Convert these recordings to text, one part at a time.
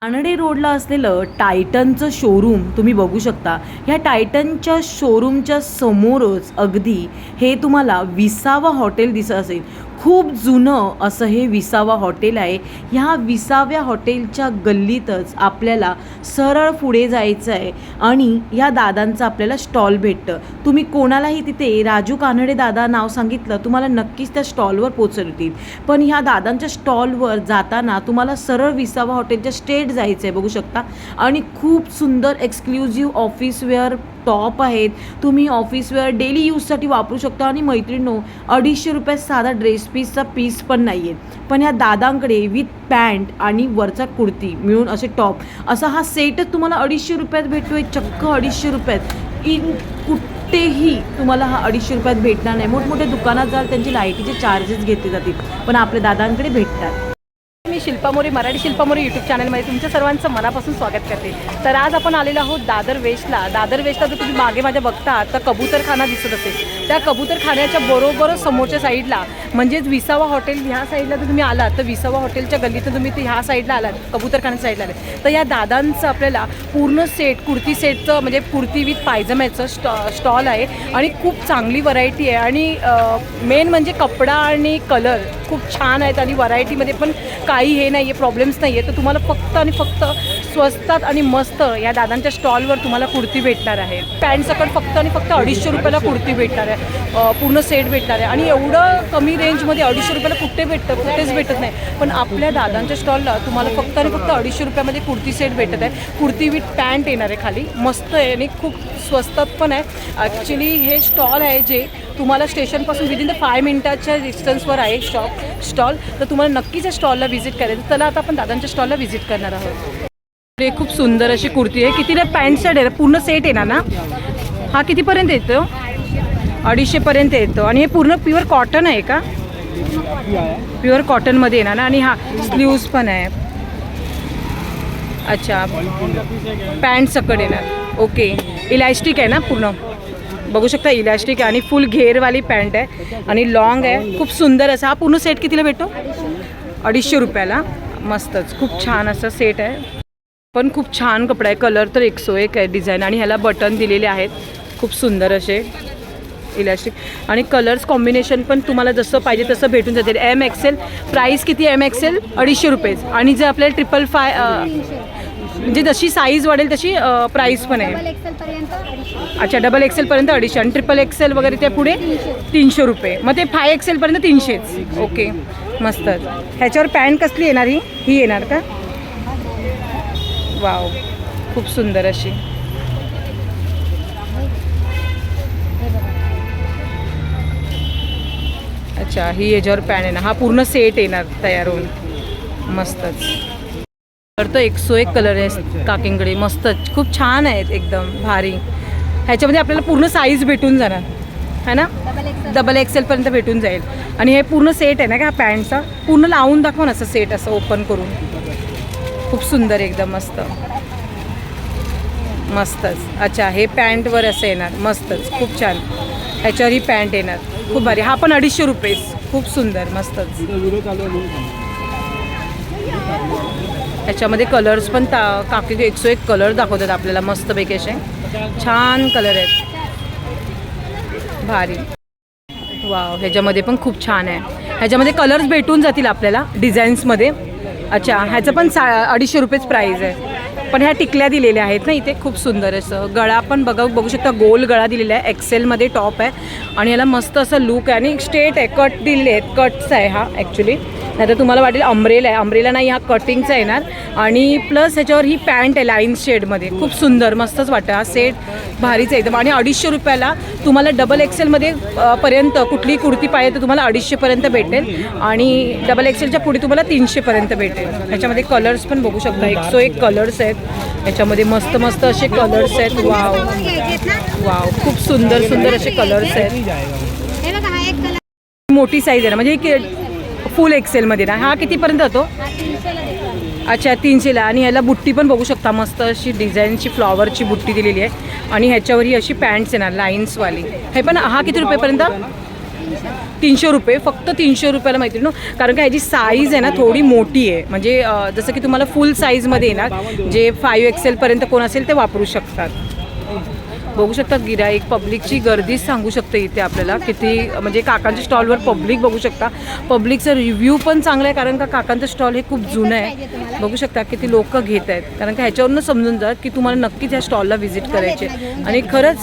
कानडे रोडला असलेलं टायटनचं शोरूम तुम्ही बघू शकता. ह्या टायटनच्या शोरूमच्या समोरच अगदी हे तुम्हाला विसावा हॉटेल दिसत असेल. खूप जुनं असं हे विसावा हॉटेल आहे. ह्या विसाव्या हॉटेलच्या गल्लीतच आपल्याला सरळ पुढे जायचं आहे आणि ह्या दादांचं आपल्याला स्टॉल भेटतं. तुम्ही कोणालाही तिथे राजू कानडे दादा नाव सांगितलं तुम्हाला नक्कीच त्या स्टॉलवर पोचवतील. पण ह्या दादांच्या स्टॉलवर जाताना तुम्हाला सरळ विसावा हॉटेलच्या स्ट्रेट जायचं आहे बघू शकता. आणि खूप सुंदर एक्सक्लुझिव्ह ऑफिसवेअर टॉप आहेत. तुम्ही ऑफिसवेअर डेली यूजसाठी वापरू शकता. आणि मैत्रिणींनो, 250 रुपयात साधा ड्रेस पीसचा पीस पण नाही आहे. पण ह्या दादांकडे विथ पॅन्ट आणि वरचा कुर्ती मिळून असे टॉप असा हा सेटच तुम्हाला 250 रुपयात भेटतोय. चक्क 250 रुपयात. कुठेही तुम्हाला हा 250 रुपयात भेटणार नाही. मोठमोठ्या दुकानात जाल त्यांचे लाईटीचे चार्जेस घेतले जातील, पण आपल्या दादांकडे भेटतात. मी शिल्पा मोरे, मराठी शिल्पा मोरे यूट्यूब चॅनलमध्ये तुमच्या सर्वांचं मनापासून स्वागत करते. तर आज आपण आलेलो आहोत दादर वेस्टला. दादर वेस्टला जर तुम्ही मागे माझ्या बघता तर कबूतरखाना दिसत असेल. त्या कबूतरखान्याच्या बरोबरच समोरच्या साईडला म्हणजेच विसावा हॉटेल ह्या साईडला जर तुम्ही आलात तर विसावा हॉटेलच्या गल्लीतून तुम्ही ह्या साईडला आलात, कबूतरखान्याच्या साईडला आलात तर या दादांचं आपल्याला पूर्ण सेट, कुर्ती सेटचं म्हणजे कुर्ती विथ पायजम्याचं स्टॉल आहे. आणि खूप चांगली व्हरायटी आहे. आणि मेन म्हणजे कपडा आणि कलर खूप छान आहेत. आणि व्हरायटीमध्ये पण काही हे नाही आहे, प्रॉब्लेम्स नाही आहे. तर तुम्हाला फक्त आणि फक्त स्वस्तात आणि मस्त या दादांच्या स्टॉलवर तुम्हाला कुर्ती भेटणार आहे. पॅन्ट सकट फक्त आणि फक्त 250 रुपयाला कुर्ती भेटणार आहे. पूर्ण सेट भेटणार आहे. आणि एवढं कमी रेंजमध्ये 250 रुपयाला कुठेच भेटत नाही. पण आपल्या दादांच्या स्टॉलला तुम्हाला फक्त आणि फक्त 250 रुपयामध्ये कुर्ती सेट भेटत आहे. कुर्ती विथ पॅन्ट येणार आहे खाली. मस्त आहे आणि खूप स्वस्तात पण आहे. ॲक्च्युली हे स्टॉल आहे जे तुम्हाला स्टेशनपासून विदिन द 5 मिनिटाच्या डिस्टन्सवर आहे स्टॉल. तर तुम्हाला नक्कीच या स्टॉलला व्हिजिट करायचं. चला आता आपण दादांच्या स्टॉलला व्हिजिट करणार आहोत. हे खूप सुंदर अशी कुर्ती आहे. कितीला पॅन्ट शर्ट आहे, पूर्ण सेट येणार ना. हा कितीपर्यंत येतो? 250पर्यंत येतो. आणि हे पूर्ण प्युअर कॉटन आहे का? प्युअर कॉटनमध्ये येणार ना. आणि हा स्लीव्ज पण आहे. अच्छा, पॅन्ट सकट येणार. ओके, इलॅस्टिक आहे ना पूर्ण, बघू शकता इलॅस्टिक आहे. आणि फुल घेरवाली पॅन्ट आहे आणि लॉंग आहे. खूप सुंदर असा हा पूर्ण सेट कितीला भेटतो? 250 रुपयाला. मस्तच, खूप छान असा सेट आहे. पण खूप छान कपडा आहे. कलर तर 101 आहे डिझाईन. आणि ह्याला बटन दिलेले आहेत खूप सुंदर असे इलॅस्टिक. आणि कलर्स कॉम्बिनेशन पण तुम्हाला जसं पाहिजे तसं भेटून जाते. MXL प्राईस किती? MXL 250 रुपये. आणि जर आपल्याला 555 म्हणजे जशी साईज वाढेल तशी प्राईस पण आहे. अच्छा, XXL पर्यंत 250 आणि XXL वगैरे त्या पुढे 300 रुपये. मग ते 5XL पर्यंत 300च. ओके, मस्तच. ह्याच्यावर पॅन्ट कसली येणार? ही येणार का? वाव, खूप सुंदर अशी. अच्छा, ही याच्यावर पॅन्ट येणार. हा पूर्ण सेट येणार तयार होऊन. मस्तच. तर तो 101 कलर आहे काकींकडे. मस्तच, खूप छान आहेत, एकदम भारी. ह्याच्यामध्ये आपल्याला पूर्ण साईज भेटून जाणार है ना. XXL पर्यंत भेटून जाईल. आणि हे पूर्ण सेट आहे ना का पॅन्टचा. पूर्ण लावून दाखवा ना असं सेट असं ओपन करून. खूप सुंदर, एकदम मस्त. मस्तच. अच्छा, हे पॅन्टवर असं येणार. मस्तच, खूप छान. ह्याच्यावर ही पॅन्ट येणार. खूप भारी. हा पण 250 रुपये. खूप सुंदर, मस्तच. ह्याच्यामध्ये कलर्स पण काकी 101 कलर दाखवतात आपल्याला मस्तपैकी असे छान कलर आहेत. भारी. वाव, ह्याच्यामध्ये पण खूप छान आहे. ह्याच्यामध्ये कलर्स भेटून जातील आपल्याला डिझाईन्समध्ये. अच्छा, ह्याचं पण 250 रुपयेच प्राईज आहे. पण ह्या टिकल्या दिलेल्या आहेत ना इथे. खूप सुंदर असं गळा पण बघू शकता. गोल गळा दिलेला आहे. XL टॉप आहे. आणि याला मस्त असं लुक आहे. आणि स्ट्रेट आहे. कट दिलेले आहेत. कट्स आहे हा ॲक्च्युली. नाही तर तुम्हाला वाटेल अम्ब्रेला आहे. अम्ब्रेला नाही, हा कटिंगचा येणार. आणि प्लस ह्याच्यावर ही पॅन्ट आहे लाईन शेडमध्ये. खूप सुंदर, मस्तच वाटतं. हा सेट भारीच आहे एकदम. आणि 250 रुपयाला तुम्हाला XXL पर्यंत कुठली कुर्ती पाहिजे तर तुम्हाला 250 पर्यंत भेटेल. आणि XXLच्या पुढे तुम्हाला 300 पर्यंत भेटेल. ह्याच्यामध्ये कलर्स पण बघू शकता. 101 कलर्स आहेत ह्याच्यामध्ये. मस्त मस्त असे कलर्स आहेत. वाव वाव, खूप सुंदर सुंदर असे कलर्स आहेत. मोठी साईज आहे ना, म्हणजे फुल XL ना. हा कितीपर्यंत होतो? अच्छा, 300ला. आणि ह्याला बुट्टी पण बघू शकता. मस्त अशी डिझाईनची फ्लॉवरची बुट्टी दिलेली आहे. आणि ह्याच्यावरही अशी पॅन्ट्स येणार लाईन्सवाली. हे पण हा किती रुपयेपर्यंत? 300 रुपये, फक्त 300 रुपयाला मैत्रिणी. कारण का ह्याची साईज आहे ना थोडी मोठी आहे, म्हणजे जसं की तुम्हाला फुल साईजमध्ये येणार, जे 5XL पर्यंत कोण असेल ते वापरू शकतात. बघू शकता गिराईक, पब्लिकची गर्दी सांगू शकते इथे आपल्याला किती, म्हणजे काकांच्या स्टॉलवर पब्लिक बघू शकता. पब्लिकचा रिव्ह्यू पण चांगला आहे, कारण का काकांचं स्टॉल हे खूप जुनं आहे. बघू शकता किती लोक घेत आहेत, कारण का ह्याच्यावरून समजून जा की तुम्हाला नक्कीच ह्या स्टॉलला व्हिजिट करायचे. आणि खरंच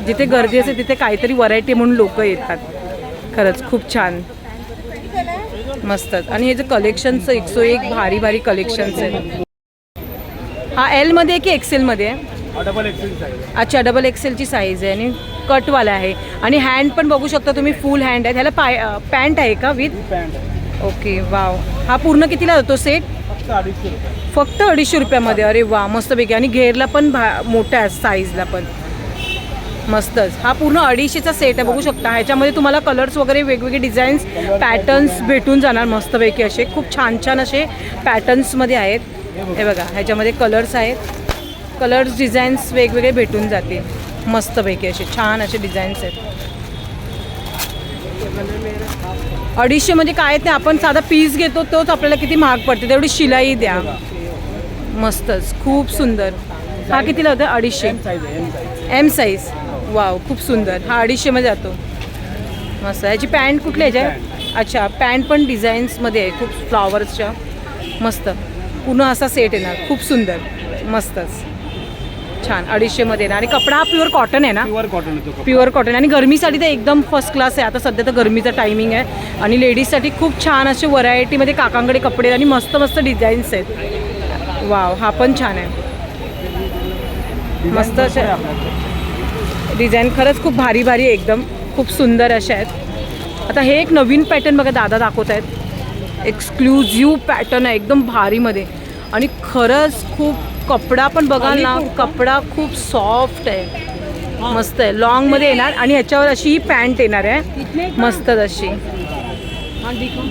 जिथे गर्दी असते तिथे काहीतरी व्हरायटी म्हणून लोक येतात. खरंच खूप छान, मस्तच. आणि हे जे कलेक्शनचं 101 भारी भारी कलेक्शन्स आहेत. हा एलमध्ये आहे की एक्सेलमध्ये आहे? Double XL size. अच्छा, डबल एक्सेलची साईज आहे आणि कटवाला आहे. आणि हँड पण बघू शकता तुम्ही, फुल हँड आहे. ह्याला पॅन्ट आहे का विथ? पॅन्ट आहे. Okay, wow. हा पूर्ण कितीला जातो सेट? फक्त 250 रुपये. फक्त 250 रुपयामध्ये. अरे वा, मस्तपैकी. आणि घेरला पण मोठा आहे साईजला पण, मस्तच. हा पूर्ण 250चा सेट आहे, बघू शकता. ह्याच्यामध्ये तुम्हाला कलर्स वगैरे वेगवेगळे डिझाईन्स, पॅटर्न्स भेटून जाणार मस्तपैकी. असे खूप छान छान असे पॅटर्न्समध्ये आहेत. हे बघा, ह्याच्यामध्ये कलर्स आहेत, कलर्स डिझाईन्स वेगवेगळे भेटून जातील मस्तपैकी. असे छान असे डिझाईन्स आहेत. 250 म्हणजे काय ते आपण साधा पीस घेतो तोच आपल्याला किती महाग पडते, तेवढी शिलाई द्या. मस्तच, खूप सुंदर. हा कितीला होता? 250. M size. वाव, खूप सुंदर. हा 250मध्ये जातो. मस्त. ह्याची पॅन्ट कुठली ह्याच्या? अच्छा, पॅन्ट पण डिझाईन्समध्ये आहे खूप फ्लॉवर्सच्या. मस्त, पूर्ण असा सेट येणार, खूप सुंदर, मस्तच छान. 250मध्ये येणार. आणि कपडा हा प्युअर कॉटन आहे ना? प्युअर कॉटन येतो. Pure cotton. आणि गरमीसाठी तर एकदम फर्स्ट क्लास आहे. आता सध्या तर गरमीचा टायमिंग आहे आणि लेडीजसाठी खूप छान असे व्हरायटीमध्ये काकांकडे कपडे आणि मस्त मस्त डिझाईन्स आहेत. वाव, हा पण छान आहे, मस्त असे डिझाईन. खरंच खूप भारी भारी एकदम, खूप सुंदर अशा आहेत. आता हे एक नवीन पॅटर्न बघा दादा दाखवत आहेत. एक्सक्लुझिव्ह पॅटर्न आहे एकदम भारीमध्ये. आणि खरंच खूप कपडा पण बघाल ना, कपडा खूप सॉफ्ट आहे, मस्त आहे. लॉंगमध्ये येणार आणि ह्याच्यावर अशी ही पॅन्ट येणार आहे, मस्तच अशी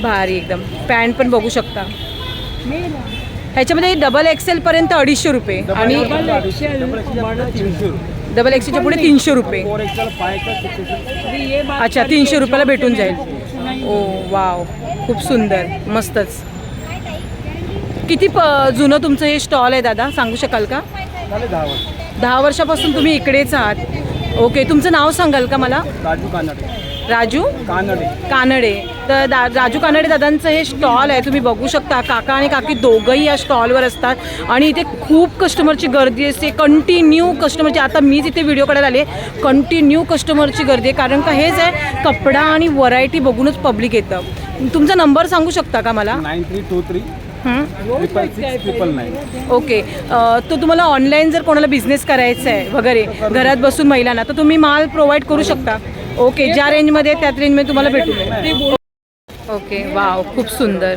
भारी एकदम. पॅन्ट पण बघू शकता. ह्याच्यामध्ये डबल एक्सेल पर्यंत 250 रुपये आणि डबल एक्सेलच्या पुढे 300 रुपये. अच्छा, 300 रुपयाला भेटून जाईल. ओ वाव, खूप सुंदर, मस्तच. किती जुनं तुमचं हे स्टॉल आहे दादा, सांगू शकाल का? 10 वर्षापासून तुम्ही इकडेच आहात. ओके, तुमचं नाव सांगाल का मला? राजू कानडे. राजू कानडे. तर राजू कानडे दादांचं हे स्टॉल आहे, तुम्ही बघू शकता. काका आणि काकी दोघंही या स्टॉलवर असतात आणि इथे खूप कस्टमरची गर्दी असते, कंटिन्यू कस्टमरची. आता मीच इथे व्हिडिओ काढायला आले, कंटिन्यू कस्टमरची गर्दी आहे, कारण का हेच आहे, कपडा आणि व्हरायटी बघूनच पब्लिक येतं. तुमचा नंबर सांगू शकता का मला? 9323 66699. ओके. तो तुम्हाला ऑनलाईन जर कोणाला बिझनेस करायचा आहे वगैरे घरात बसून महिलांना, तर तुम्ही माल प्रोव्हाइड करू शकता. ओके, ज्या रेंजमध्ये त्याच रेंजमध्ये तुम्हाला भेटून. ओके, वाव, खूप सुंदर.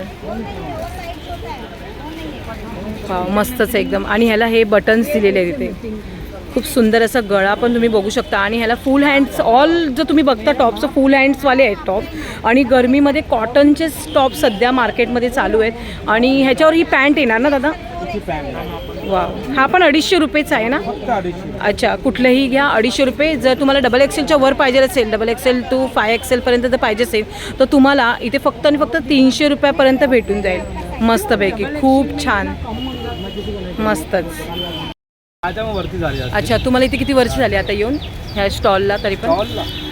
वाव, मस्तच एकदम. आणि ह्याला हे बटन्स दिलेले आहेत इथे, खूप सुंदर असा गळा पण तुम्ही बघू शकता. आणि ह्याला फुल हँड्स, ऑल जर तुम्ही बघता टॉपचं फुल हँड्सवाले आहेत टॉप. आणि गरमीमध्ये कॉटनचे टॉप सध्या मार्केटमध्ये चालू आहेत. आणि ह्याच्यावर ही पॅन्ट येणार ना दादा? वाव, हा पण 250 रुपयेच आहे ना? अच्छा, कुठलंही घ्या 250 रुपये. जर तुम्हाला डबल एक्सेलच्या वर पाहिजे असेल, डबल एक्सेल टू 5XL पर्यंत जर पाहिजे असेल, तर तुम्हाला इथे फक्त आणि फक्त 300 रुपयापर्यंत भेटून जाईल. मस्तपैकी, खूप छान, मस्तच. अच्छा, तुम्हाला इथे किती वर्ष झाली आता येऊन ह्या स्टॉलला? तरी पण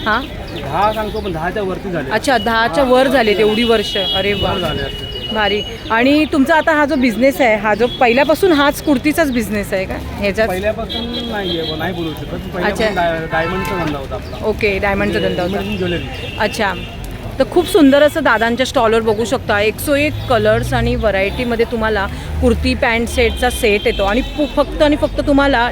हां 10 सांगतो, पण 10च्या वरती झाले. अच्छा, 10च्या वर झाले एवढी वर्ष. अरे वा, भारी. आणि तुमचा आता हा जो बिझनेस आहे, हा जो पहिल्यापासून हाच कुर्तीचाच बिझनेस आहे का ह्याच्यात? पहिल्यापासून नाही बोलू शकत. अच्छा, डायमंडचा धंदा होता आपला. ओके, डायमंडचा धंदा होता. ज्वेलरी. अच्छा, तर खूप सुंदर असं दादांच्या स्टॉलवर बघू शकता. 101 कलर्स आणि व्हरायटीमध्ये तुम्हाला कुर्ती पॅन्ट सेटचा सेट येतो. आणि फक्त आणि फक्त तुम्हाला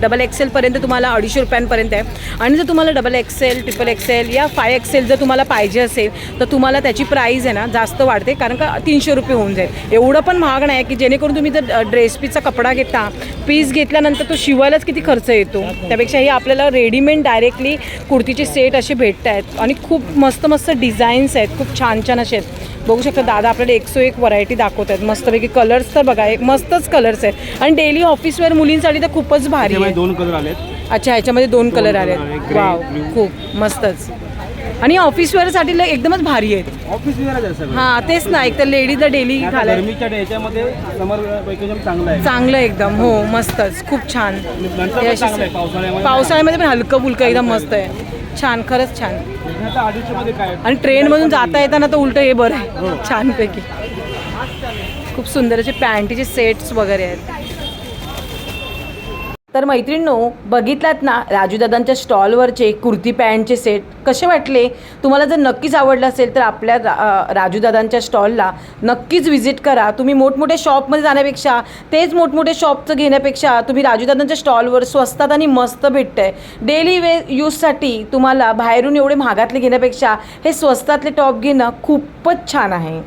डबल एक्सेलपर्यंत तुम्हाला 250 रुपयांपर्यंत आहे. आणि जर तुम्हाला डबल एक्सेल, ट्रिपल एक्सेल या 5XL जर तुम्हाला पाहिजे असेल, तर तुम्हाला त्याची प्राईस आहे ना जास्त वाढते, कारण का 300 रुपये होऊन जाईल. एवढं पण महाग नाही की जेणेकरून तुम्ही जर ड्रेस पीसचा कपडा घेता, पीस घेतल्यानंतर तो शिवायलाच किती खर्च येतो, त्यापेक्षा हे आपल्याला रेडीमेड डायरेक्टली कुर्तीचे सेट असे भेटत आहेत. आणि खूप मस्त मस्त डिझाईन्स आहेत, खूप छान छान असे आहेत. बघू शकता दादा आपल्याला 101 व्हरायटी दाखवत आहेत मस्तपैकी. कलर्स तर बघा, एक मस्तच कलर्स आहेत. आणि डेली ऑफिसवेअर मुलींसाठी तर खूपच भारी आहे. 2 कलर आलेत. अच्छा, ह्याच्यामध्ये 2 कलर आले. वाव, खूप मस्तच. आणि ऑफिस वेअरसाठी एकदमच भारी आहेत. ऑफिस वेअरच आहे सगळं. हां तेच ना, एक तर लेडीजला डेली आता घालायला गरमीच्या याच्यामध्ये समर वेकेशन चांगलं आहे. चांगलं एकदम. हो मस्तच, खूप छान. नंतर हे पण अशी चांगलं आहे पावसाळ्यामध्ये. पावसाळ्यामध्ये पण हलकं फुलकं एकदम मस्त आहे. छान, खरंच छान. आता 250 काय आणि ट्रेनमधून जाता येताना तर उलटं हे बरं आहे छानपैकी. खूप सुंदर असे पॅन्टीचे सेट्स वगैरे आहेत. तर मैत्रिणींनो, बघितलात ना राजूदादांच्या स्टॉलवरचे कुर्ती पॅन्टचे सेट कसे वाटले तुम्हाला? जर नक्कीच आवडलं असेल तर आपल्या राजूदादांच्या स्टॉलला नक्कीच व्हिजिट करा. तुम्ही मोठमोठ्या शॉपमध्ये जाण्यापेक्षा, तेच मोठमोठे शॉपचं घेण्यापेक्षा तुम्ही राजूदादांच्या स्टॉलवर स्वस्तात आणि मस्त भेटतं आहे. डेली यूजसाठी तुम्हाला बाहेरून एवढे महागातले घेण्यापेक्षा हे स्वस्तातले टॉप घेणं खूपच छान आहे.